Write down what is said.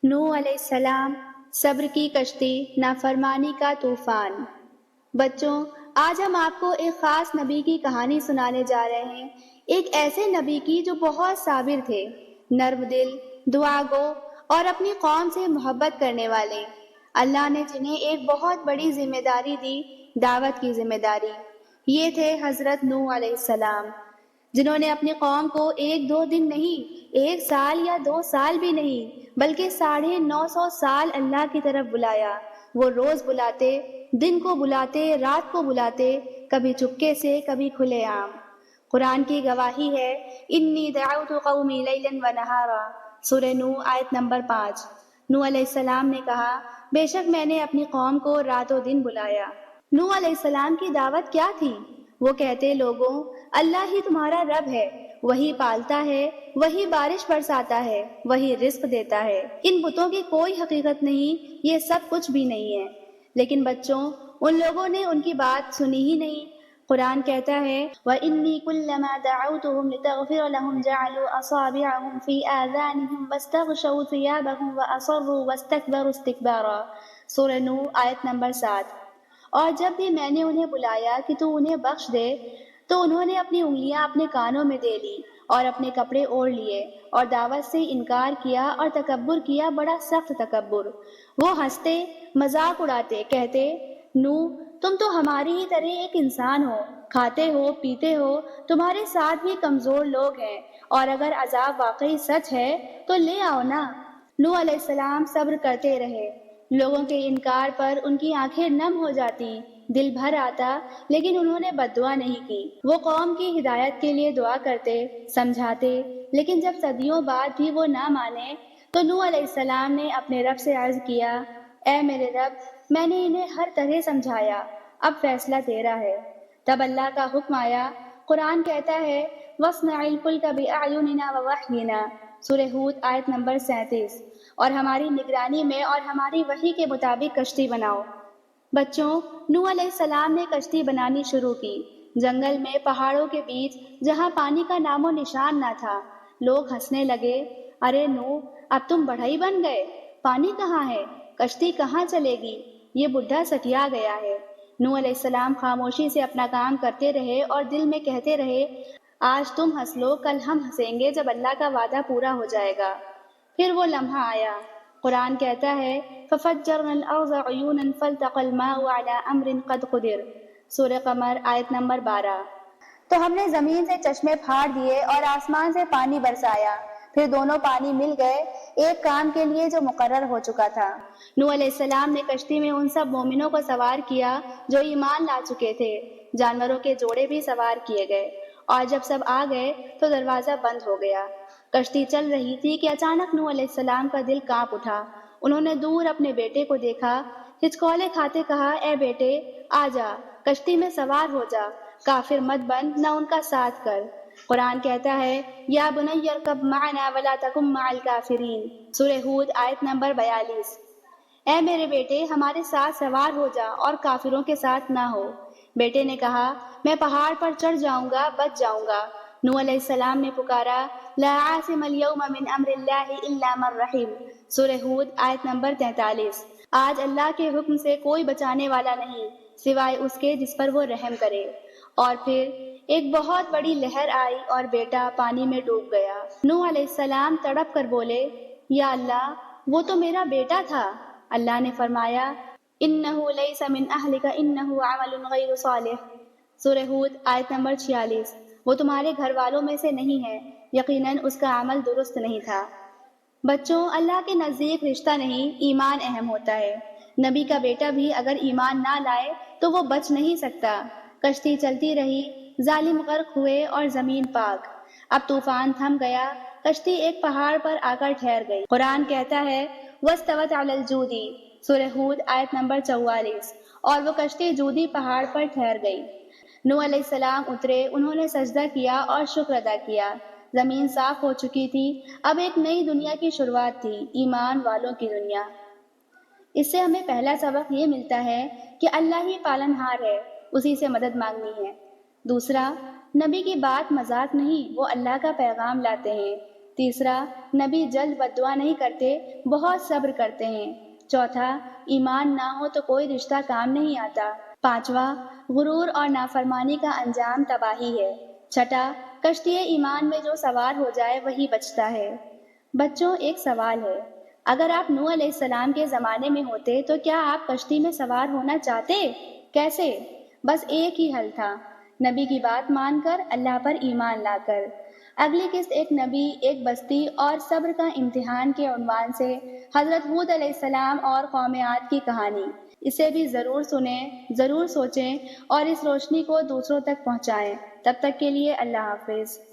نوح علیہ السلام، صبر کی کشتی، نافرمانی کا طوفان۔ بچوں، آج ہم آپ کو ایک خاص نبی کی کہانی سنانے جا رہے ہیں، ایک ایسے نبی کی جو بہت صابر تھے، نرم دل، دعا گو اور اپنی قوم سے محبت کرنے والے۔ اللہ نے جنہیں ایک بہت بڑی ذمہ داری دی، دعوت کی ذمہ داری۔ یہ تھے حضرت نوح علیہ السلام، جنہوں نے اپنی قوم کو ایک دو دن نہیں، ایک سال یا 2 سال بھی نہیں، بلکہ 950 سال اللہ کی طرف بلایا۔ وہ روز بلاتے، دن کو بلاتے، رات کو بلاتے، کبھی چپکے سے، کبھی کھلے عام۔ قرآن کی گواہی ہے، انی دعوت قومی لیلا ونہارا، سورہ نوح آیت نمبر 5۔ نوح علیہ السلام نے کہا، بے شک میں نے اپنی قوم کو رات و دن بلایا۔ نوح علیہ السلام کی دعوت کیا تھی؟ وہ کہتے، لوگوں، اللہ ہی تمہارا رب ہے، وہی پالتا ہے، وہی بارش برساتا ہے، وہی رزق دیتا ہے۔ ان بتوں کی کوئی حقیقت نہیں، یہ سب کچھ بھی نہیں ہے۔ لیکن بچوں، ان لوگوں نے ان کی بات سنی ہی نہیں۔ قرآن کہتا ہے، وَإِنِّي كُلَّمَا دَعَوْتُهُمْ لِتَغْفِرَ لَهُمْ جَعَلُوا أَصَابِعَهُمْ فِي آذَانِهِمْ وَاسْتَغْشَوْا ثِيَابَهُمْ وَأَصَرُّوا وَاسْتَكْبَرُوا اسْتِكْبَارًا، سورہ نوح آیت نمبر 7۔ اور جب بھی میں نے انہیں بلایا کہ تو انہیں بخش دے، تو انہوں نے اپنی انگلیاں اپنے کانوں میں دے لی اور اپنے کپڑے اوڑھ لیے اور دعوت سے انکار کیا اور تکبر کیا، بڑا سخت تکبر۔ وہ ہنستے، مذاق اڑاتے، کہتے، نوح، تم تو ہماری ہی طرح ایک انسان ہو، کھاتے ہو، پیتے ہو، تمہارے ساتھ بھی کمزور لوگ ہیں، اور اگر عذاب واقعی سچ ہے تو لے آؤ نا۔ نوح علیہ السلام صبر کرتے رہے۔ لوگوں کے انکار پر ان کی آنکھیں نم ہو جاتی، دل بھر آتا، لیکن انہوں نے بد دعا نہیں کی۔ وہ قوم کی ہدایت کے لیے دعا کرتے، سمجھاتے، لیکن جب صدیوں بعد بھی وہ نہ مانے تو نوح علیہ السلام نے اپنے رب سے عرض کیا، اے میرے رب، میں نے انہیں ہر طرح سمجھایا، اب فیصلہ تیرا ہے۔ تب اللہ کا حکم آیا۔ قرآن کہتا ہے، وَاصْنَعِ الْفُلْكَ بِأَعْيُنِنَا وَوَحْيِنَا، سورہ ہود آیت نمبر 37۔ اور ہماری نگرانی میں اور ہماری وحی کے مطابق کشتی بناؤ۔ بچوں، نوح علیہ السلام نے کشتی بنانی شروع کی، جنگل میں، پہاڑوں کے بیچ، جہاں پانی کا نام و نشان نہ تھا۔ لوگ ہنسنے لگے، ارے نوح، اب تم بڑھئی بن گئے، پانی کہاں ہے، کشتی کہاں چلے گی، یہ بڈھا سٹیا گیا ہے۔ نوح علیہ السلام خاموشی سے اپنا کام کرتے رہے اور دل میں کہتے رہے، آج تم ہنس لو، کل ہم ہنسیں گے جب اللہ کا وعدہ پورا ہو جائے گا۔ پھر وہ لمحہ آیا۔ قرآن کہتا ہے، فَفَجَّرْنَا الْأَرْضَ عُيُونًا فَالْتَقَى الْمَاءُ عَلَىٰ أَمْرٍ قَدْ قُدِرَ، سورہ قمر آیت نمبر 12۔ تو ہم نے زمین سے چشمے پھاڑ دیے اور آسمان سے پانی برسایا، پھر دونوں پانی مل گئے ایک کام کے لیے جو مقرر ہو چکا تھا۔ نوح علیہ السلام نے کشتی میں ان سب مومنوں کو سوار کیا جو ایمان لا چکے تھے، جانوروں کے جوڑے بھی سوار کیے گئے، اور جب سب آ گئے تو دروازہ بند ہو گیا۔ کشتی چل رہی تھی کہ اچانک نوح علیہ السلام کا دل کانپ اٹھا۔ انہوں نے دور اپنے بیٹے کو دیکھا، ہچکولے کھاتے کہا، اے بیٹے، آ جا، کشتی میں سوار ہو جا، کافر مت بن، نہ ان کا ساتھ کر۔ قرآن کہتا ہے، یا بنی ارکب معنا ولا تکن مع الکافرین، سورہ ہود آیت نمبر 42۔ اے میرے بیٹے، ہمارے ساتھ سوار ہو جا اور کافروں کے ساتھ نہ ہو۔ بیٹے نے کہا، میں پہاڑ پر چڑھ جاؤں گا، بچ جاؤں گا۔ نوح علیہ السلام نے پکارا، لا عاصم اليوم من امر اللہ الا من رحم، سورہ ہود آیت نمبر 43۔ آج اللہ کے حکم سے کوئی بچانے والا نہیں سوائے اس کے جس پر وہ رحم کرے۔ اور پھر ایک بہت بڑی لہر آئی اور بیٹا پانی میں ڈوب گیا۔ نوح علیہ السلام تڑپ کر بولے، یا اللہ، وہ تو میرا بیٹا تھا۔ اللہ نے فرمایا، انہ لیس من اہلک انہ عمل غیر صالح، سورہ ہود آیت نمبر 46۔ وہ تمہارے گھر والوں میں سے نہیں ہے، یقیناً اس کا عمل درست نہیں تھا۔ بچوں، اللہ کے نزدیک رشتہ نہیں، ایمان اہم ہوتا ہے۔ نبی کا بیٹا بھی اگر ایمان نہ لائے تو وہ بچ نہیں سکتا۔ کشتی چلتی رہی، ظالم غرق ہوئے اور زمین پاک۔ اب طوفان تھم گیا، کشتی ایک پہاڑ پر آ کر ٹھہر گئی۔ قرآن کہتا ہے، وَاسْتَوَتْ عَلَى الْجُودِ، سورہ ہود آیت نمبر 44۔ اور وہ کشتی جودی پہاڑ پر ٹھہر گئی۔ نوح علیہ السلام اترے، انہوں نے سجدہ کیا اور شکر ادا کیا۔ زمین صاف ہو چکی تھی، اب ایک نئی دنیا کی شروعات تھی، ایمان والوں کی دنیا۔ اس سے ہمیں پہلا سبق یہ ملتا ہے کہ اللہ ہی پالنہار ہے، اسی سے مدد مانگنی ہے۔ دوسرا، نبی کی بات مذاق نہیں، وہ اللہ کا پیغام لاتے ہیں۔ تیسرا، نبی جلد بددعا نہیں کرتے، بہت صبر کرتے ہیں۔ چوتھا، ایمان نہ ہو تو کوئی رشتہ کام نہیں آتا۔ پانچواں، غرور اور نافرمانی کا انجام تباہی ہے۔ چھٹا، کشتی ایمان میں جو سوار ہو جائے وہی بچتا ہے۔ بچوں، ایک سوال ہے، اگر آپ نوح علیہ السلام کے زمانے میں ہوتے تو کیا آپ کشتی میں سوار ہونا چاہتے؟ کیسے؟ بس ایک ہی حل تھا، نبی کی بات مان کر، اللہ پر ایمان لا کر۔ اگلی قسط ایک نبی، ایک بستی اور صبر کا امتحان کے عنوان سے حضرت ہود علیہ السلام اور قوم عاد کی کہانی۔ اسے بھی ضرور سنیں، ضرور سوچیں اور اس روشنی کو دوسروں تک پہنچائیں۔ تب تک کے لیے اللہ حافظ۔